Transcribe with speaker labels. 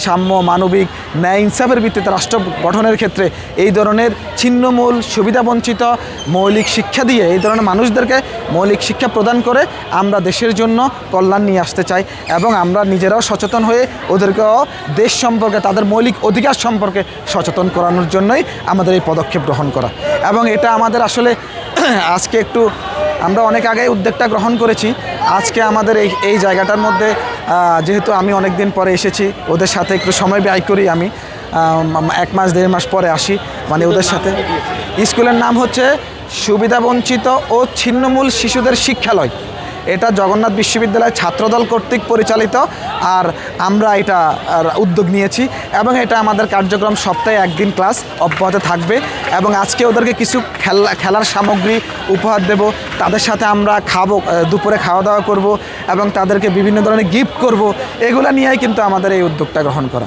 Speaker 1: সাম্য, মানবিক, ন্যায় ইনসাফের ভিত্তিতে রাষ্ট্র গঠনের ক্ষেত্রে এই ধরনের ছিন্নমূল, সুবিধাবঞ্চিত মৌলিক শিক্ষা দিয়ে এই ধরনের মানুষদেরকে মৌলিক শিক্ষা প্রদান করে আমরা দেশের জন্য কল্যাণ নিয়ে আসতে চাই এবং আমরা নিজেরাও সচেতন হয়ে ওদেরকেও দেশ সম্পর্কে, তাদের মৌলিক অধিকার সম্পর্কে সচেতন করানোর জন্যই আমাদের এই পদক্ষেপ গ্রহণ করা। এবং এটা আমাদের আসলে আজকে একটু আমরা অনেক আগেই উদ্যোগটা গ্রহণ করেছি। আজকে আমাদের এই জায়গাটার মধ্যে যেহেতু আমি অনেক দিন পরে এসেছি, ওদের সাথে একটু সময় ব্যয় করি, আমি 1 মাস 1.5 মাস পরে আসি, মানে ওদের সাথে। স্কুলের নাম হচ্ছে সুবিধাবঞ্চিত ও ছিন্নমূল শিশুদের শিক্ষালয়। এটা জগন্নাথ বিশ্ববিদ্যালয় ছাত্রদল কর্তৃক পরিচালিত, আর আমরা এটা উদ্যোগ নিয়েছি এবং এটা আমাদের কার্যক্রম সপ্তাহে 1 দিন ক্লাস অব্যাহত থাকবে। এবং আজকে ওদেরকে কিছু খেলার সামগ্রী উপহার দেব, তাদের সাথে আমরা খাবো, দুপুরে খাওয়া দাওয়া করব এবং তাদেরকে বিভিন্ন ধরনের গিফট করব। এগুলো নিয়েই কিন্তু আমাদের এই উদ্যোগটা গ্রহণ করা।